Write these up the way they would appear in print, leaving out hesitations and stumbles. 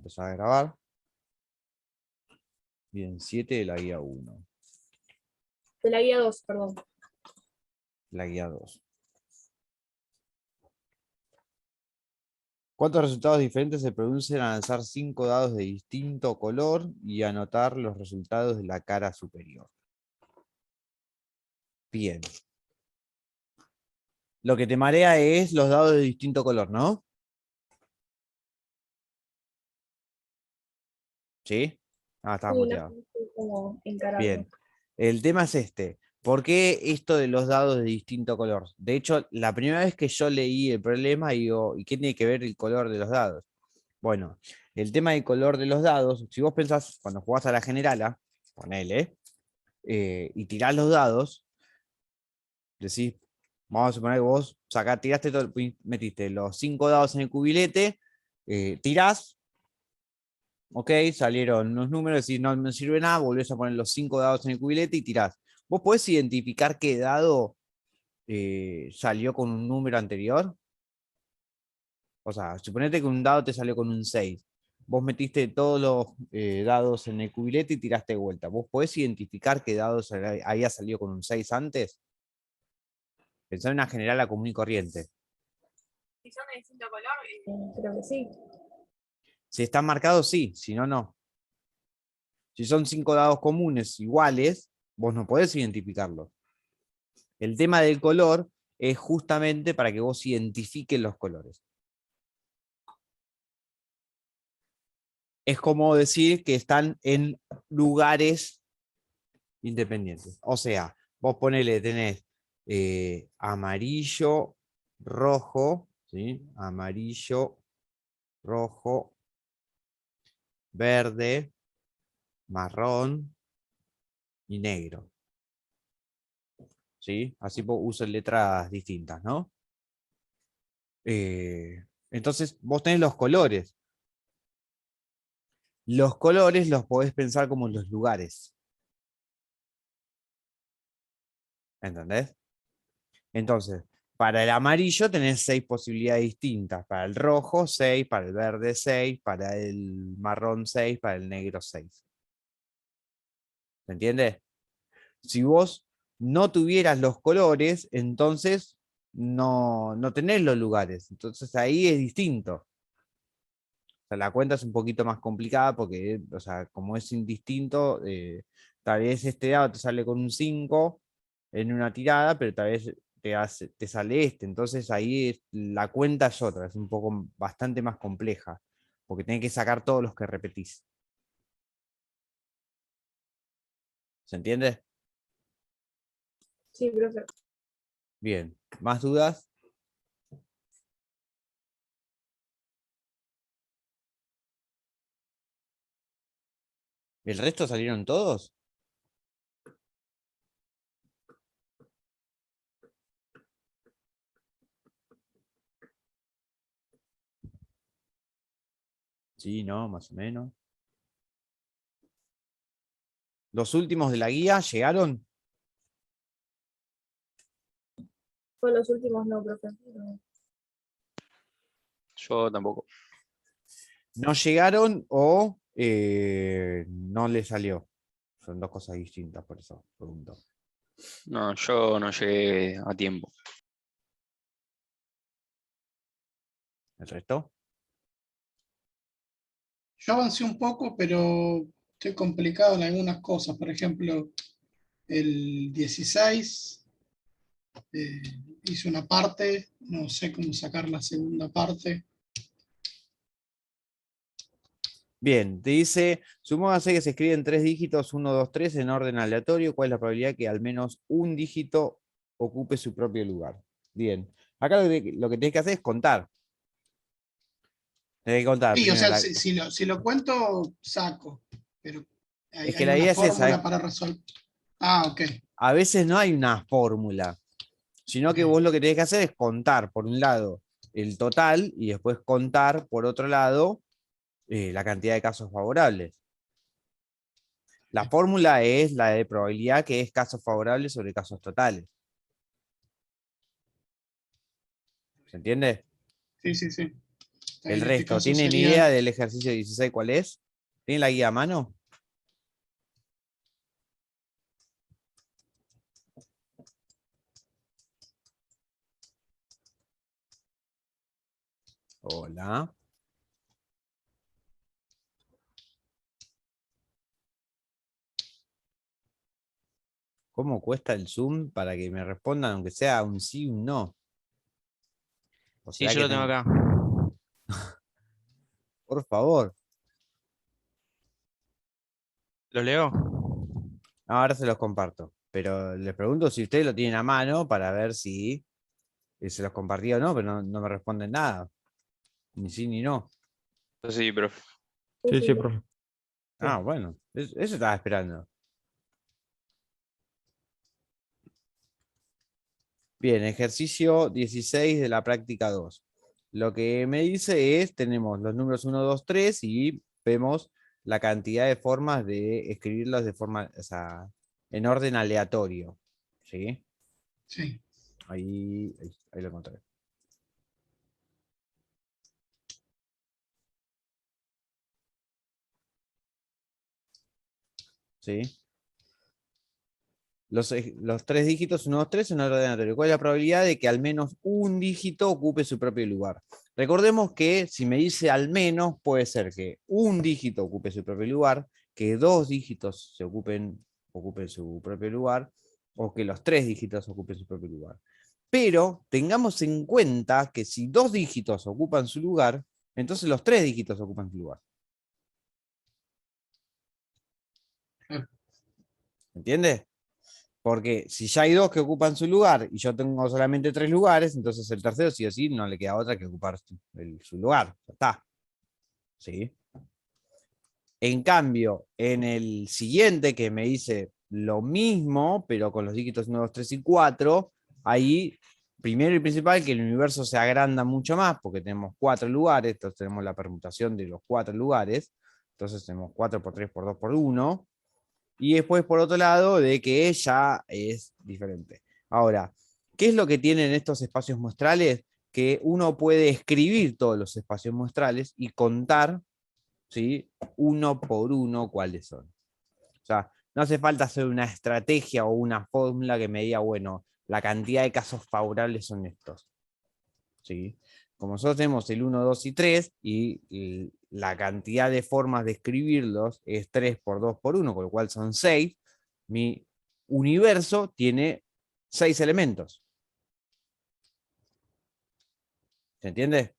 empezar a grabar. Bien, 7 de la guía 1. De la guía 2, perdón. La guía 2. ¿Cuántos resultados diferentes se producen al lanzar 5 dados de distinto color y anotar los resultados de la cara superior? Bien. Lo que te marea es los dados de distinto color, ¿no? ¿Sí? Ah, estaba Sí, no muteado. sé cómo encararlo. Bien. El tema es este. ¿Por qué esto de los dados de distinto color? De hecho, la primera vez que yo leí el problema, digo, ¿y qué tiene que ver el color de los dados? Bueno, el tema del color de los dados, si vos pensás, cuando jugás a la generala, ponele, y tirás los dados, decís, vamos a suponer que vos tiraste todo, metiste los 5 dados en el cubilete, tirás, ok, salieron unos números, decís, no me sirve nada, volvés a poner los 5 dados en el cubilete y tirás. ¿Vos podés identificar qué dado salió con un número anterior? O sea, suponete que un dado te salió con un 6. Vos metiste todos los dados en el cubilete y tiraste de vuelta. ¿Vos podés identificar qué dado había salido con un 6 antes? Pensá en una general común y corriente. Si son de distinto color, creo que sí. Si están marcados, sí. Si no, no. Si son 5 dados comunes iguales, vos no podés identificarlos. El tema del color es justamente para que vos identifiques los colores. Es como decir que están en lugares independientes. O sea, vos tenés amarillo, rojo, ¿sí? Amarillo, rojo, verde, marrón y negro. ¿Sí? Así usan letras distintas, ¿no? Entonces, vos tenés los colores. Los colores los podés pensar como los lugares. ¿Entendés? Entonces, para el amarillo tenés 6 posibilidades distintas. Para el rojo, 6. Para el verde, 6. Para el marrón, 6. Para el negro, 6. ¿Se entiende? Si vos no tuvieras los colores, entonces no tenés los lugares. Entonces ahí es distinto. O sea, la cuenta es un poquito más complicada porque, o sea, como es indistinto, tal vez este dado te sale con un 5 en una tirada, pero tal vez te sale este. Entonces ahí la cuenta es otra, es un poco bastante más compleja, porque tenés que sacar todos los que repetís. ¿Se entiende? Sí, profe. Bien. ¿Más dudas? ¿El resto salieron todos? Sí, no, más o menos. ¿Los últimos de la guía llegaron? Con los últimos no, profe. No. Yo tampoco. ¿No llegaron o no le salió? Son dos cosas distintas, por eso pregunto. No, yo no llegué a tiempo. ¿El resto? Yo avancé un poco, pero estoy complicado en algunas cosas. Por ejemplo, el 16 hice una parte, no sé cómo sacar la segunda parte. Bien, te dice, supóngase que se escriben 3 dígitos, 1, 2, 3, en orden aleatorio. ¿Cuál es la probabilidad que al menos un dígito ocupe su propio lugar? Bien, acá lo que tenés que hacer es contar. Tenés que contar Sí, o primero sea, si lo cuento, saco, pero Es que hay la una idea es esa, fórmula para resolver. Ah, ok. a veces no hay una fórmula, sino que Ok. vos lo que tenés que hacer es contar, por un lado, el total y después contar, por otro lado, la cantidad de casos favorables. La fórmula es la de probabilidad, que es casos favorables sobre casos totales. ¿Se entiende? Sí, sí, sí. En El este resto, caso ¿tienen sería- idea del ejercicio 16 cuál es? ¿Tienen la guía a mano? Hola. ¿Cómo cuesta el Zoom para que me respondan, aunque sea un sí o un no? ¿O Sí, será yo que lo tengo acá. Por favor. ¿Lo leo? Ahora se los comparto. Pero les pregunto si ustedes lo tienen a mano para ver si se los compartí o no, pero no me responden nada. Ni sí ni no. Sí, profe. Sí, sí, profe. Ah, bueno. Eso estaba esperando. Bien, ejercicio 16 de la práctica 2. Lo que me dice es, tenemos los números 1, 2, 3 y vemos la cantidad de formas de escribirlos de forma, o sea, en orden aleatorio. ¿Sí? Sí. Ahí lo encontré. ¿Sí? Los tres dígitos, 1, 2, 3, en orden aleatorio. ¿Cuál es la probabilidad de que al menos un dígito ocupe su propio lugar? Recordemos que si me dice al menos, puede ser que un dígito ocupe su propio lugar, que dos dígitos ocupen su propio lugar, o que los tres dígitos ocupen su propio lugar. Pero tengamos en cuenta que si dos dígitos ocupan su lugar, entonces los tres dígitos ocupan su lugar. Claro. ¿Entiendes? Porque si ya hay dos que ocupan su lugar y yo tengo solamente tres lugares, entonces el tercero sí o sí no le queda otra que ocupar su lugar. Ya está. ¿Sí? En cambio, en el siguiente que me dice lo mismo, pero con los dígitos 1, 2, 3 y 4, ahí, primero y principal, que el universo se agranda mucho más, porque tenemos cuatro lugares, entonces tenemos la permutación de los cuatro lugares, entonces tenemos 4 por 3 por 2 por 1, y después, por otro lado, de que ya es diferente. Ahora, ¿qué es lo que tienen estos espacios muestrales? Que uno puede escribir todos los espacios muestrales y contar, ¿sí?, uno por uno cuáles son. O sea, no hace falta hacer una estrategia o una fórmula que me diga, bueno, la cantidad de casos favorables son estos. ¿Sí? Como nosotros tenemos el 1, 2 y 3, y la cantidad de formas de escribirlos es 3 por 2 por 1, con lo cual son 6, mi universo tiene 6 elementos. ¿Se entiende?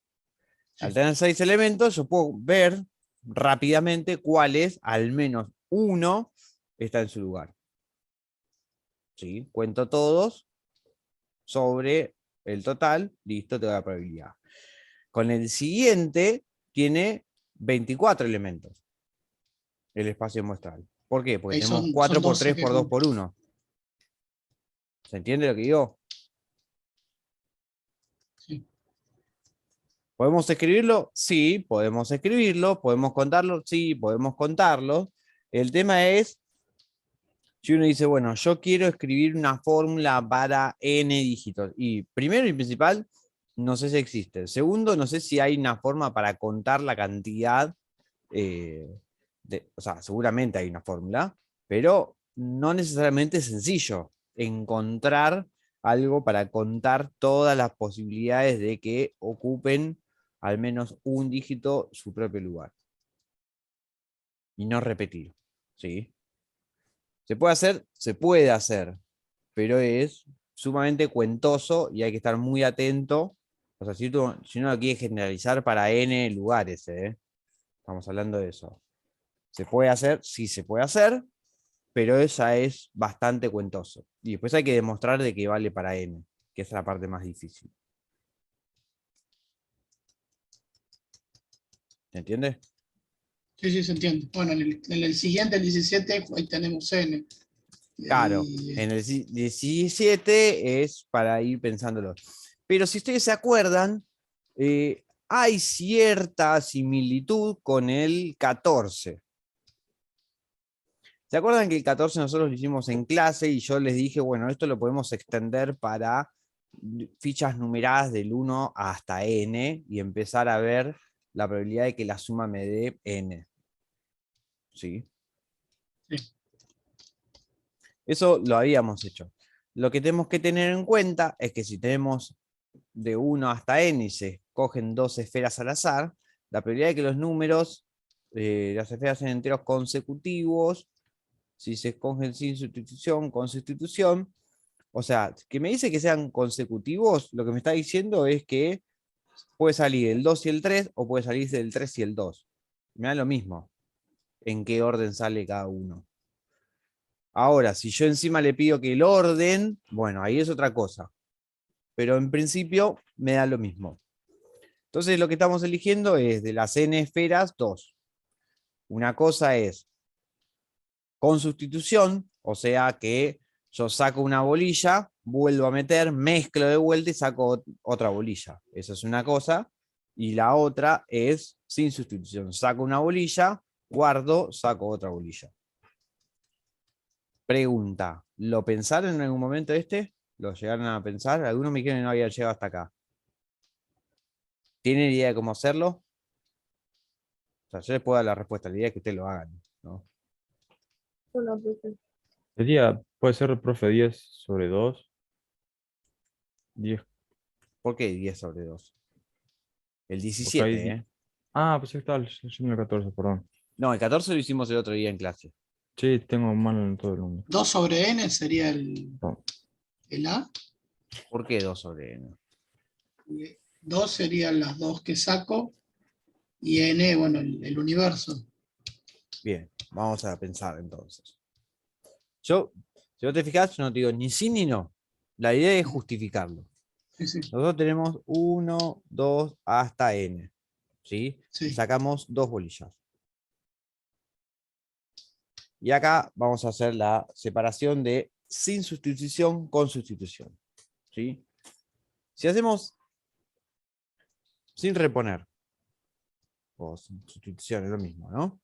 Sí. Al tener 6 elementos, yo puedo ver rápidamente cuáles, al menos uno, está en su lugar. ¿Sí? Cuento todos sobre el total, listo, te da la probabilidad. Con el siguiente tiene 24 elementos el espacio muestral. ¿Por qué? Porque Ahí tenemos son 4 por 12 3 que por 2 por 1. ¿Se entiende lo que digo? sí. ¿Podemos escribirlo? Sí, podemos escribirlo. ¿Podemos contarlo? Sí, podemos contarlo. El tema es, si uno dice, bueno, yo quiero escribir una fórmula para n dígitos. Y primero y principal, no sé si existe. Segundo, no sé si hay una forma para contar la cantidad. O sea, seguramente hay una fórmula, pero no necesariamente es sencillo encontrar algo para contar todas las posibilidades de que ocupen al menos un dígito su propio lugar. Y no repetir. ¿Sí? ¿Se puede hacer? Se puede hacer, pero es sumamente cuentoso y hay que estar muy atento. O sea, si uno lo quiere generalizar para n lugares, estamos hablando de eso. ¿Se puede hacer? Sí, se puede hacer, pero esa es bastante cuentoso. Y después hay que demostrar de que vale para n, que es la parte más difícil. ¿Se entiende? Sí, sí, se entiende. Bueno, en el siguiente, el 17, ahí tenemos N. Y Claro, ahí, en el 17 es para ir pensándolo. Pero si ustedes se acuerdan, hay cierta similitud con el 14. ¿Se acuerdan que el 14 nosotros lo hicimos en clase y yo les dije, bueno, esto lo podemos extender para fichas numeradas del 1 hasta n y empezar a ver la probabilidad de que la suma me dé n. ¿Sí? Sí. Eso lo habíamos hecho. Lo que tenemos que tener en cuenta es que si tenemos de 1 hasta n y se escogen dos esferas al azar, la probabilidad de que los números, las esferas sean enteros consecutivos, si se escogen sin sustitución, con sustitución, o sea, que me dice que sean consecutivos, lo que me está diciendo es que puede salir el 2 y el 3, o puede salir el 3 y el 2. Me da lo mismo en qué orden sale cada uno. Ahora, si yo encima le pido que el orden, bueno, ahí es otra cosa. Pero en principio me da lo mismo. Entonces lo que estamos eligiendo es de las n esferas, 2. Una cosa es con sustitución, o sea que yo saco una bolilla, vuelvo a meter, mezclo de vuelta y saco otra bolilla. Esa es una cosa. Y la otra es sin sustitución. Saco una bolilla, guardo, saco otra bolilla. Pregunta, ¿lo pensaron en algún momento este? ¿Lo llegaron a pensar? Algunos me dijeron que no había llegado hasta acá. ¿Tienen idea de cómo hacerlo? O sea, yo les puedo dar la respuesta, la idea es que ustedes lo hagan, ¿no? Una, profe. Sería, puede ser, profe, 10/2. 10, ¿Por qué 10 sobre 2? El porque 17, hay... ¿eh? Ah, pues está leyendo el 14, perdón. No, el 14 lo hicimos el otro día en clase. Sí, tengo mal en todo el mundo. 2 sobre n sería No. el A. ¿Por qué 2 sobre n? 2 serían las dos que saco. Y n, bueno, el universo. Bien, vamos a pensar entonces. Yo, si no te fijas, yo no te digo ni sí ni no. La idea es justificarlo. Sí, sí. Nosotros tenemos 1, 2, hasta n. ¿Sí? Sí. Y sacamos dos bolillas. Y acá vamos a hacer la separación de sin sustitución con sustitución. ¿Sí? Si hacemos sin reponer, o sin sustitución, es lo mismo, ¿no?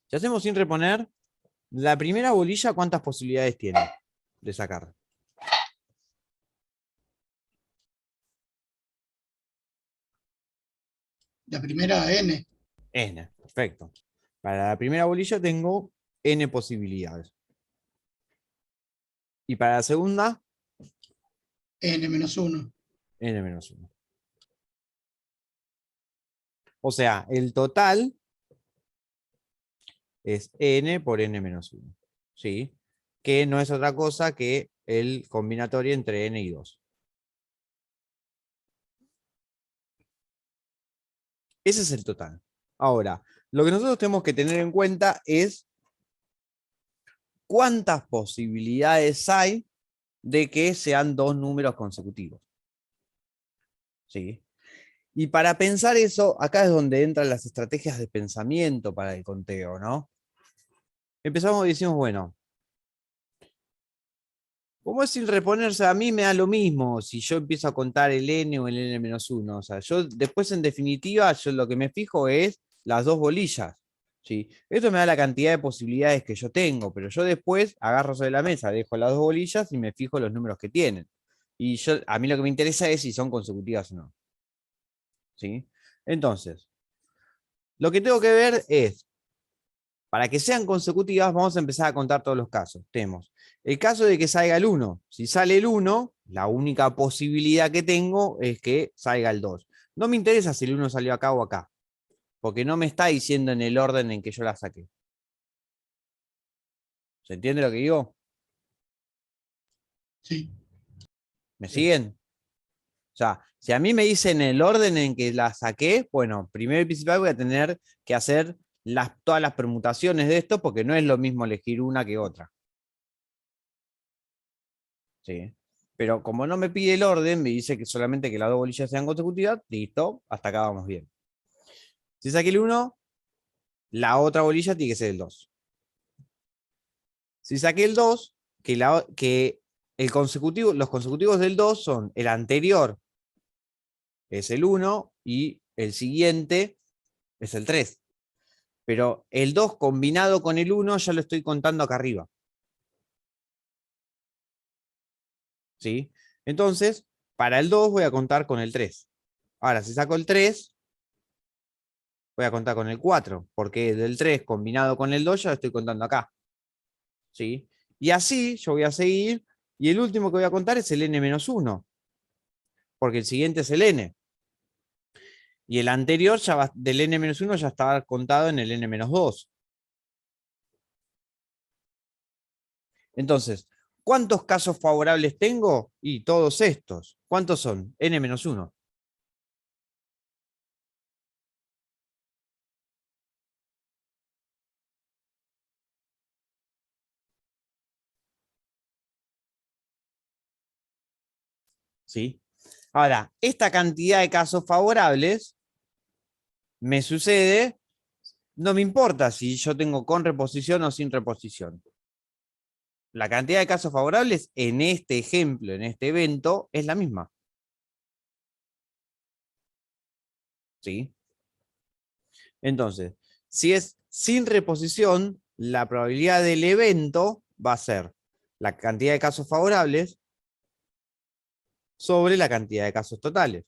Si hacemos sin reponer, la primera bolilla, ¿cuántas posibilidades tiene de sacar? La primera n. N, perfecto. Para la primera bolilla tengo n posibilidades. Y para la segunda, n-1. n-1. O sea, el total es n por n-1. ¿Sí? Que no es otra cosa que el combinatorio entre n y 2. Ese es el total. Ahora, lo que nosotros tenemos que tener en cuenta es cuántas posibilidades hay de que sean dos números consecutivos. ¿Sí? Y para pensar eso, acá es donde entran las estrategias de pensamiento para el conteo, ¿no? Empezamos y decimos, bueno, ¿cómo es sin reponerse? A mí me da lo mismo si yo empiezo a contar el n o el n-1. O sea, yo después en definitiva, yo lo que me fijo es las dos bolillas. ¿Sí? Esto me da la cantidad de posibilidades que yo tengo, pero yo después agarro sobre la mesa, dejo las dos bolillas y me fijo los números que tienen. Y a mí lo que me interesa es si son consecutivas o no. ¿Sí? Entonces, lo que tengo que ver es, para que sean consecutivas, vamos a empezar a contar todos los casos. Tenemos el caso de que salga el 1. Si sale el 1, la única posibilidad que tengo es que salga el 2. No me interesa si el 1 salió acá o acá, porque no me está diciendo en el orden en que yo la saqué. ¿Se entiende lo que digo? Sí. ¿Me siguen? O sea, si a mí me dicen el orden en que la saqué, bueno, primero y principal voy a tener que hacer todas las permutaciones de esto, porque no es lo mismo elegir una que otra. ¿Sí? Pero como no me pide el orden, me dice que solamente que las dos bolillas sean consecutivas, listo, hasta acá vamos bien. Si saqué el 1, la otra bolilla tiene que ser el 2. Si saqué el 2, que los consecutivos del 2 son el anterior, es el 1, y el siguiente es el 3. Pero el 2 combinado con el 1 ya lo estoy contando acá arriba. ¿Sí? Entonces, para el 2 voy a contar con el 3. Ahora, si saco el 3, voy a contar con el 4, porque del 3 combinado con el 2 ya lo estoy contando acá. ¿Sí? Y así yo voy a seguir, y el último que voy a contar es el n-1, porque el siguiente es el n. Y el anterior ya va, del n-1 ya estaba contado en el n-2. Entonces, ¿cuántos casos favorables tengo? Y todos estos. ¿Cuántos son? n-1. ¿Sí? Ahora, esta cantidad de casos favorables me sucede, no me importa si yo tengo con reposición o sin reposición. La cantidad de casos favorables en este ejemplo, en este evento, es la misma. ¿Sí? Entonces, si es sin reposición, la probabilidad del evento va a ser la cantidad de casos favorables sobre la cantidad de casos totales.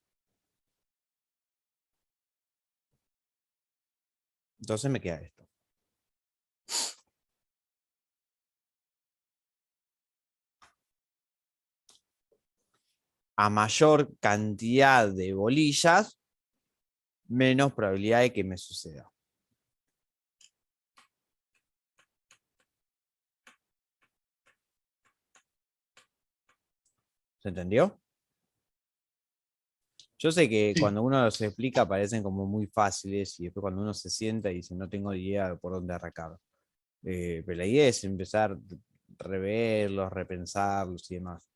Entonces me queda esto. A mayor cantidad de bolillas, menos probabilidad de que me suceda. ¿Se entendió? Yo sé que Sí. cuando uno los explica parecen como muy fáciles y después cuando uno se sienta y dice no tengo idea de por dónde arrancar. Pero la idea es empezar a reverlos, repensarlos y demás.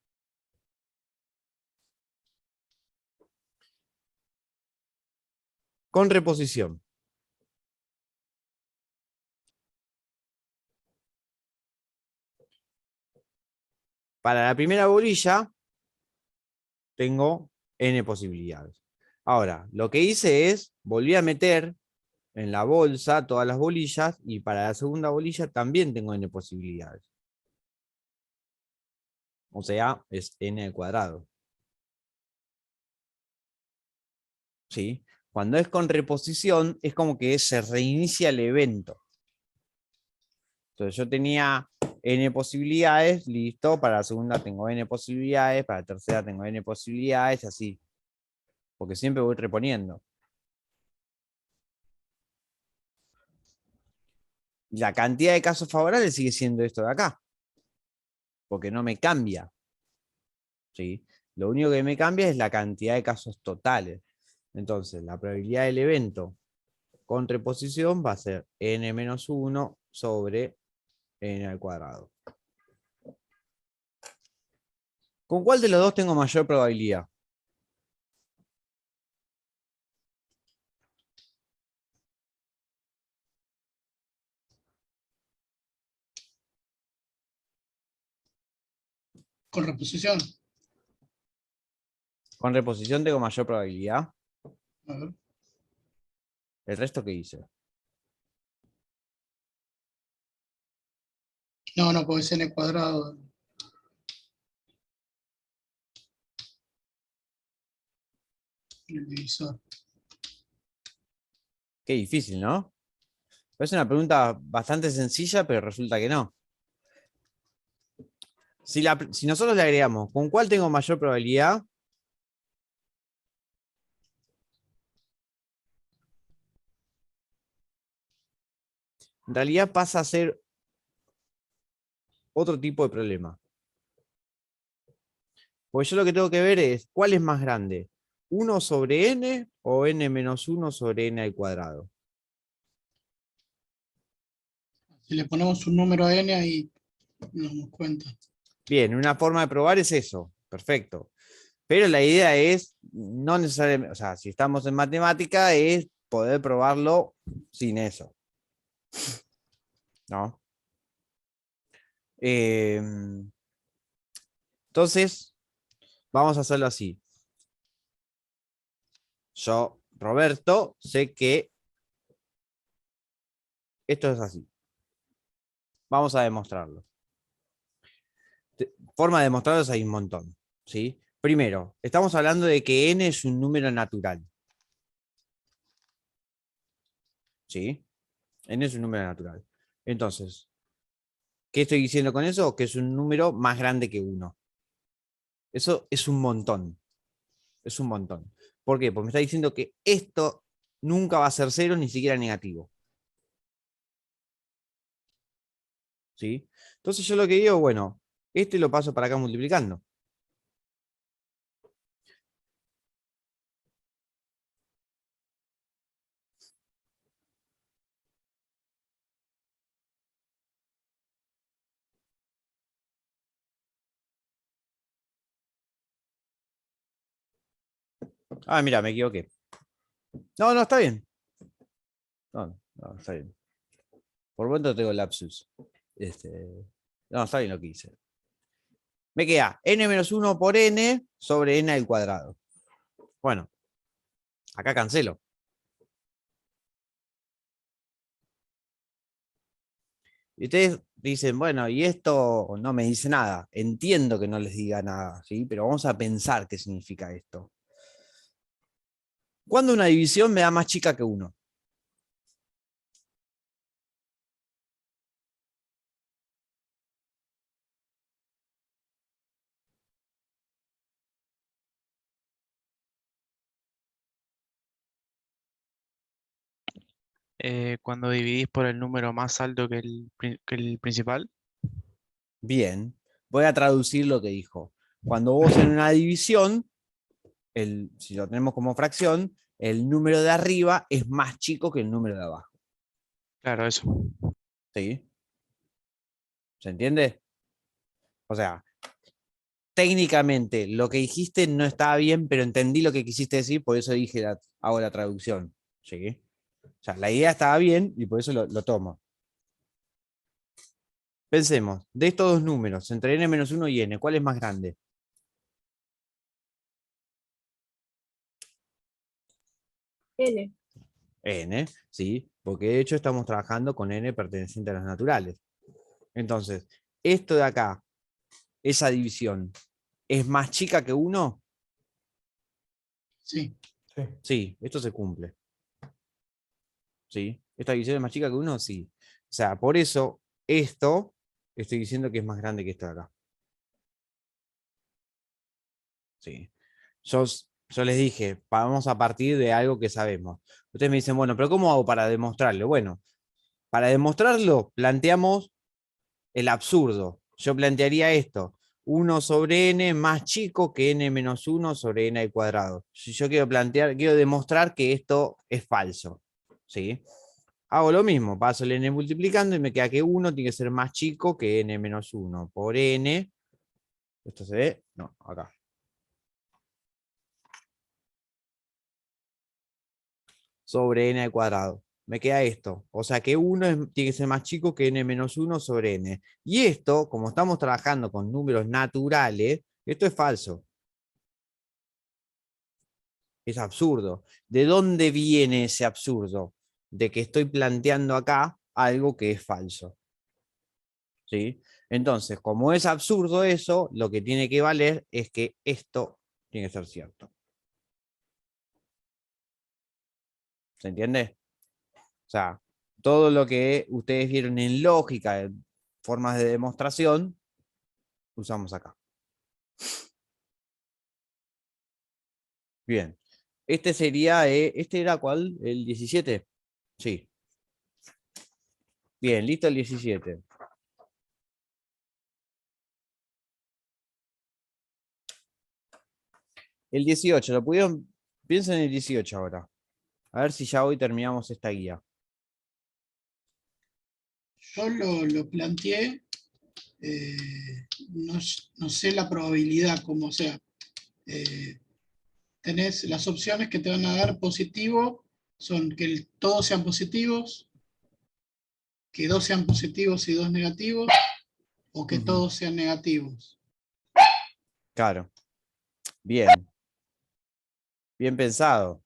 Con reposición. Para la primera bolilla tengo n posibilidades. Ahora, lo que hice es, volví a meter en la bolsa todas las bolillas y para la segunda bolilla también tengo n posibilidades. O sea, es n al cuadrado. ¿Sí? Cuando es con reposición, es como que se reinicia el evento. Entonces yo tenía n posibilidades, listo, para la segunda tengo n posibilidades, para la tercera tengo n posibilidades, así. Porque siempre voy reponiendo. Y la cantidad de casos favorables sigue siendo esto de acá. Porque no me cambia. ¿Sí? Lo único que me cambia es la cantidad de casos totales. Entonces, la probabilidad del evento con reposición va a ser n-1 sobre n al cuadrado. ¿Con cuál de los dos tengo mayor probabilidad? Con reposición. Con reposición tengo mayor probabilidad. A ver. ¿El resto qué hice? No, no, porque es n cuadrado. El divisor. Qué difícil, ¿no? Es una pregunta bastante sencilla, pero resulta que no. Si nosotros le agregamos, ¿con cuál tengo mayor probabilidad? En realidad pasa a ser otro tipo de problema. Porque yo lo que tengo que ver es, ¿cuál es más grande? ¿1 sobre n o n-1 sobre n al cuadrado? Si le ponemos un número a n, ahí nos damos cuenta. Bien, una forma de probar es eso. Perfecto. Pero la idea es, no necesariamente, o sea, si estamos en matemática, es poder probarlo sin eso. ¿No? Entonces, vamos a hacerlo así. Yo, Roberto, sé que esto es así. Vamos a demostrarlo. Forma de demostrarlo hay un montón. ¿Sí? Primero, estamos hablando de que n es un número natural. ¿Sí? N es un número natural. Entonces, ¿qué estoy diciendo con eso? Que es un número más grande que 1. Eso es un montón. Es un montón. ¿Por qué? Porque me está diciendo que esto nunca va a ser 0 ni siquiera negativo. ¿Sí? Entonces yo lo que digo, bueno, este lo paso para acá multiplicando. Ah, mira, me equivoqué. No, no, está bien. No, no, está bien. Por momento tengo lapsus. No, está bien lo que hice. Me queda n-1 por n sobre n al cuadrado. Bueno, acá cancelo. Y ustedes dicen, bueno, y esto no me dice nada. Entiendo que no les diga nada, ¿sí? Pero vamos a pensar qué significa esto. ¿Cuándo una división me da más chica que 1? Cuando dividís por el número más alto que que el principal. Bien, voy a traducir lo que dijo. Cuando vos en una división, si lo tenemos como fracción, el número de arriba es más chico que el número de abajo. Claro, eso. ¿Sí? ¿Se entiende? O sea, técnicamente lo que dijiste no estaba bien, pero entendí lo que quisiste decir, por eso dije hago la traducción. ¿Sí? O sea, la idea estaba bien y por eso lo tomo. Pensemos, de estos dos números, entre n-1 y n, ¿cuál es más grande? N. N, ¿sí? Porque de hecho estamos trabajando con n perteneciente a las naturales. Entonces, esto de acá, esa división, ¿es más chica que 1? Sí. Sí, esto se cumple. ¿Sí? ¿Esta división es más chica que 1? Sí. O sea, por eso esto estoy diciendo que es más grande que esto de acá. Sí. Yo les dije, vamos a partir de algo que sabemos. Ustedes me dicen, bueno, pero ¿cómo hago para demostrarlo? Bueno, para demostrarlo, planteamos el absurdo. Yo plantearía esto: 1 sobre n más chico que n-1 sobre n al cuadrado. Si yo quiero demostrar que esto es falso. ¿Sí? Hago lo mismo, paso el n multiplicando y me queda que 1 tiene que ser más chico que n-1 por n. ¿Esto se ve? No, acá. Sobre n al cuadrado. Me queda esto. O sea que 1 tiene que ser más chico que n-1 sobre n. Y esto, como estamos trabajando con números naturales, esto es falso. Es absurdo. ¿De dónde viene ese absurdo? De que estoy planteando acá algo que es falso. ¿Sí? Entonces, como es absurdo eso, lo que tiene que valer es que esto tiene que ser cierto. ¿Se entiende? O sea, todo lo que ustedes vieron en lógica, en formas de demostración, usamos acá. Bien. Este sería, ¿este era cuál? ¿El 17? Sí. Bien, listo el 17. El 18, ¿lo pudieron? Piensen en el 18 ahora. A ver si ya hoy terminamos esta guía. Yo lo planteé, no, no sé la probabilidad, como sea. Tenés las opciones que te van a dar positivo, son que todos sean positivos, que dos sean positivos y dos negativos, o que todos sean negativos. Claro. Bien. Bien pensado.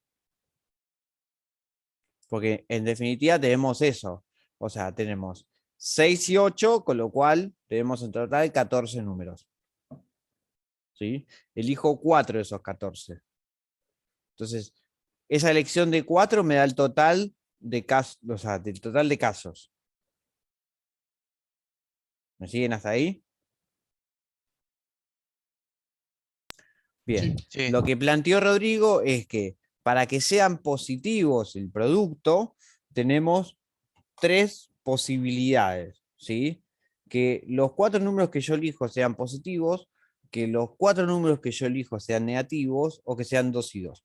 Porque en definitiva tenemos eso. O sea, tenemos 6 y 8, con lo cual tenemos en total 14 números. ¿sí? Elijo 4 de esos 14. Entonces, esa elección de 4 me da el total de casos, o sea, del total de casos. ¿Me siguen hasta ahí? Bien. Sí. Sí, Lo que planteó Rodrigo es que para que sean positivos el producto, tenemos 3 posibilidades, ¿sí? Que los 4 números que yo elijo sean positivos, que los 4 números que yo elijo sean negativos o que sean 2 y 2.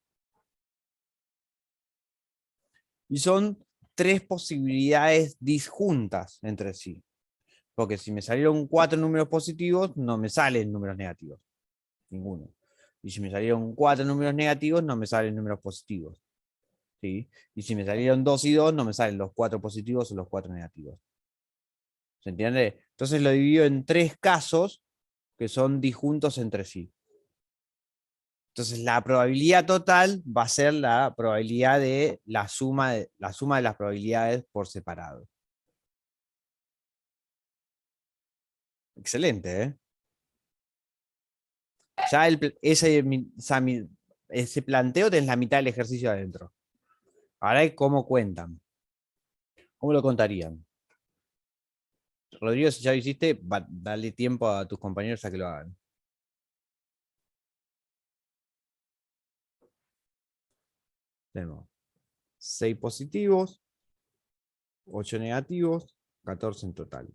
Y son 3 posibilidades disjuntas entre sí. Porque si me salieron 4 números positivos, no me salen números negativos. Ninguno. Y si me salieron 4 números negativos, no me salen números positivos. ¿Sí? Y si me salieron 2 y 2, no me salen los 4 positivos o los 4 negativos. ¿Se entiende? Entonces lo divido en 3 casos que son disjuntos entre sí. Entonces la probabilidad total va a ser la probabilidad de la suma de las probabilidades por separado. Excelente, ¿eh? Ya ese planteo tenés la mitad del ejercicio adentro. Ahora hay cómo cuentan. ¿Cómo lo contarían? Rodrigo, si ya lo hiciste, dale tiempo a tus compañeros a que lo hagan. Tenemos 6 positivos, 8 negativos, 14 en total.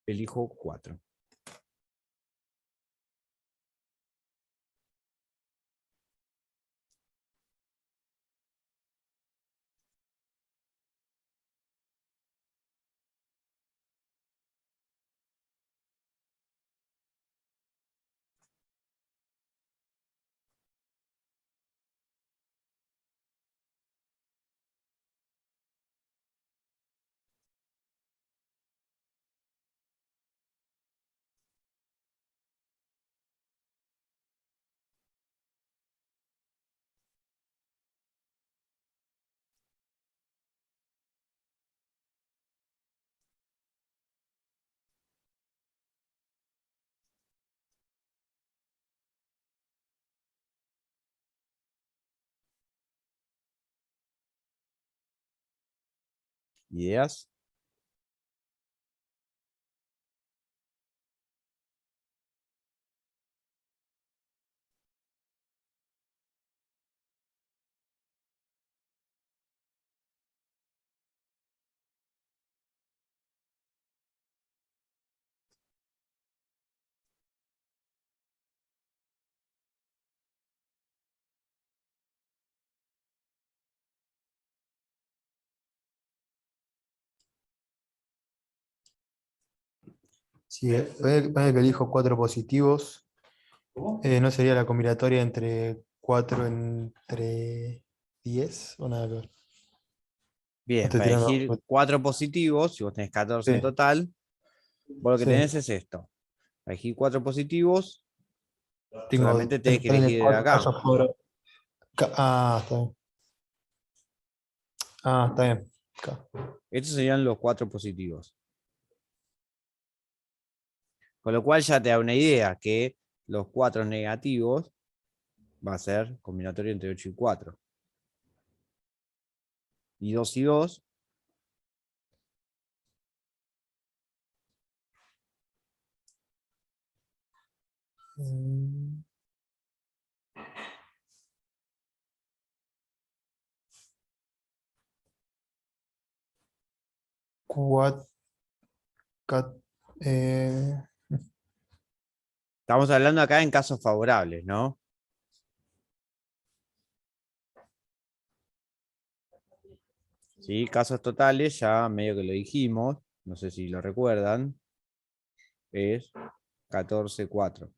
Elijo 4. ¿Ideas? Si ponele que elijo 4 positivos, ¿no sería la combinatoria entre 4 entre 10 o nada que ver? Bien, Estoy para tirando. elegir 4 positivos, si vos tenés 14 en Sí, total, vos lo que sí. tenés es esto. Para elegir 4 positivos, Tengo, solamente tenés que ponele elegir de 4 acá. casos por. Ah, está bien. Ah, está bien. Acá. Estos serían los 4 positivos. Con lo cual ya te da una idea que los 4 negativos va a ser combinatorio entre 8 y 4. Y 2 y 2, Mm, cuat- cat- eh, estamos hablando acá en casos favorables, ¿no? Sí, casos totales, ya medio que lo dijimos, no sé si lo recuerdan, es 14, 4.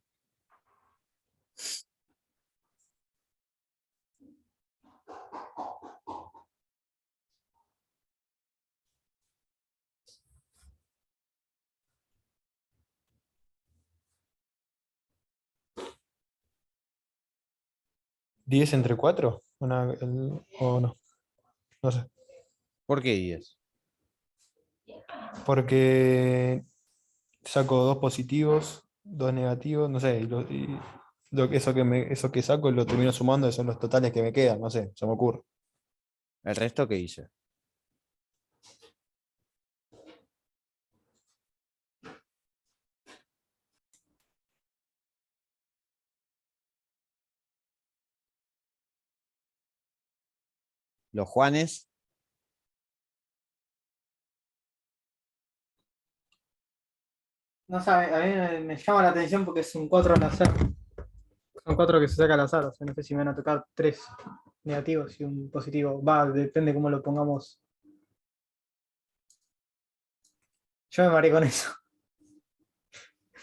10 entre 4 o no, no sé. ¿Por qué 10? Porque saco 2 positivos, 2 negativos, no sé, eso que saco lo termino sumando, son los totales que me quedan, no sé, se me ocurre. ¿El resto qué dice? Los Juanes. No sabe, a mí me llama la atención porque es un 4 al azar. Son 4 que se saca al azar, o sea, no sé si me van a tocar 3 negativos y un positivo. Va, depende cómo lo pongamos. Yo me mareé con eso.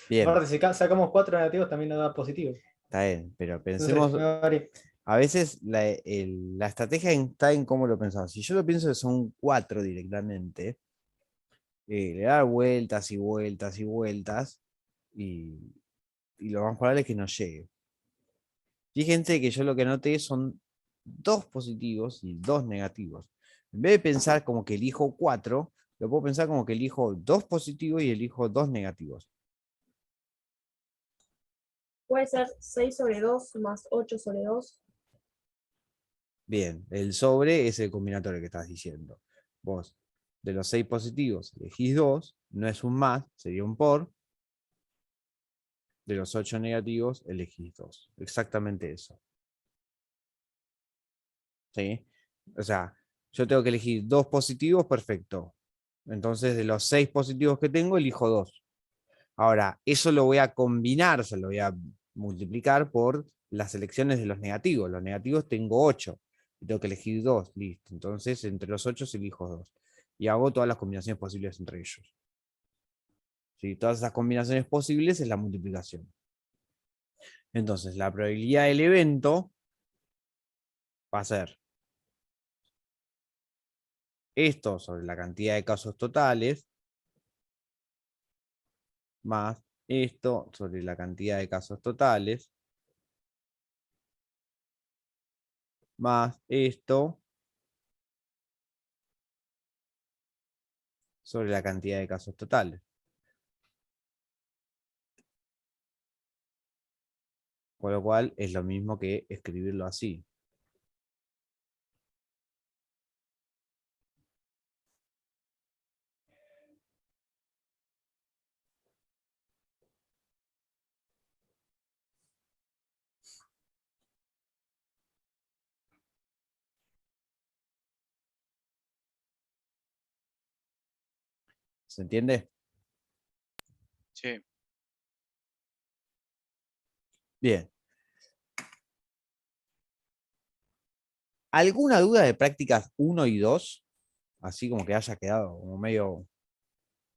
Bien, Aparte, si sacamos 4 negativos, también nos da positivos. está bien, pero Entonces, pensemos, me mareé. a veces la estrategia está en cómo lo pensamos. Si yo lo pienso que son 4 directamente, le da vueltas y vueltas y vueltas, y, y lo más probable es que no llegue. Fíjense que yo lo que anoté son 2 positivos y 2 negativos. En vez de pensar como que elijo 4, lo puedo pensar como que elijo 2 positivos y elijo 2 negativos. Puede ser 6 sobre 2 más 8 sobre 2. Bien, el sobre es el combinatorio que estás diciendo. Vos, de los 6 positivos, elegís 2, no es un más, sería un por. De los 8 negativos, elegís 2. Exactamente eso. ¿Sí? O sea, yo tengo que elegir 2 positivos, perfecto. Entonces, de los 6 positivos que tengo, elijo 2. Ahora, eso lo voy a combinar, se lo voy a multiplicar por las selecciones de los negativos. Los negativos tengo 8. Y tengo que elegir 2, listo. Entonces, entre los 8 elijo 2. Y hago todas las combinaciones posibles entre ellos. ¿Sí? Todas esas combinaciones posibles es la multiplicación. Entonces, la probabilidad del evento va a ser esto sobre la cantidad de casos totales, más esto sobre la cantidad de casos totales, más esto sobre la cantidad de casos totales. Con lo cual es lo mismo que escribirlo así. ¿Se entiende? Sí. Bien. ¿Alguna duda de prácticas 1 y 2? Así como que haya quedado como medio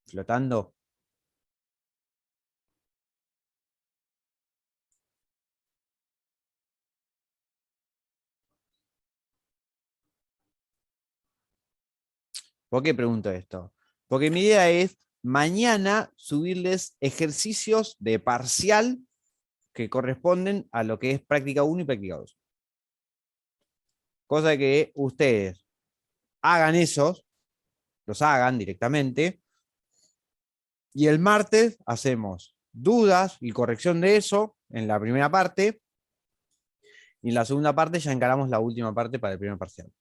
flotando. ¿Por qué pregunto esto? Porque mi idea es mañana subirles ejercicios de parcial que corresponden a lo que es práctica 1 y práctica 2. Cosa que ustedes hagan esos, los hagan directamente, y el martes hacemos dudas y corrección de eso en la primera parte, y en la segunda parte ya encaramos la última parte para el primer parcial.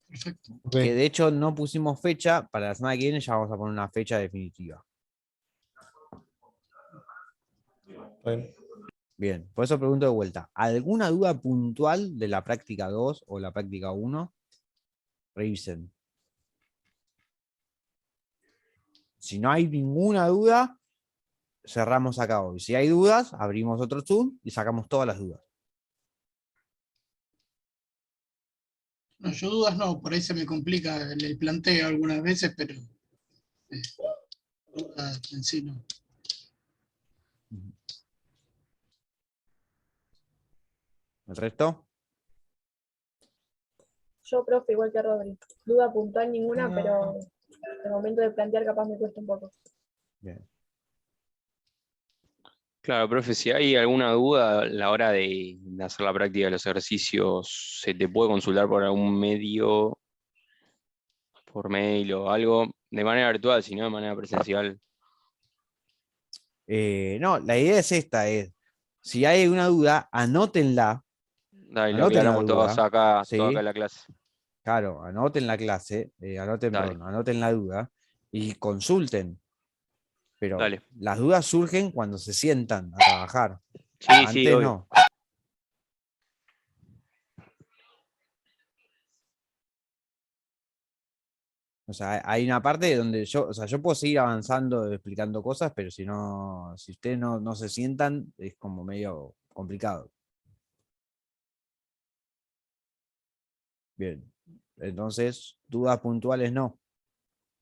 Perfecto. Ok, Que de hecho no pusimos fecha, para la semana que viene ya vamos a poner una fecha definitiva. está bien. Bien, por eso pregunto de vuelta. ¿Alguna duda puntual de la práctica 2 o la práctica 1? Revisen. Si no hay ninguna duda, cerramos acá hoy. Si hay dudas, abrimos otro Zoom y sacamos todas las dudas. No, yo dudas no, por ahí se me complica el planteo algunas veces, pero dudas en sí no. ¿El resto? Yo, profe, igual que Rodri. Duda puntual ninguna, pero el momento de plantear capaz me cuesta un poco. Bien. Claro, profe, si hay alguna duda a la hora de hacer la práctica de los ejercicios, ¿se te puede consultar por algún medio? por mail o algo, de manera virtual, sino de manera presencial. No, la idea es esta, si hay alguna duda, anótenla, Dale, lo anoten la aclaramos todos duda, acá, todo acá ¿sí? en la clase. Claro, anoten la clase, Dale. anoten la duda y consulten. Pero Dale. las dudas surgen cuando se sientan a trabajar. Sí, sí, Antes obvio. no. O sea, hay una parte donde yo, o sea, yo puedo seguir avanzando, explicando cosas, pero si no, si ustedes no se sientan, es como medio complicado. Bien. Entonces, dudas puntuales no.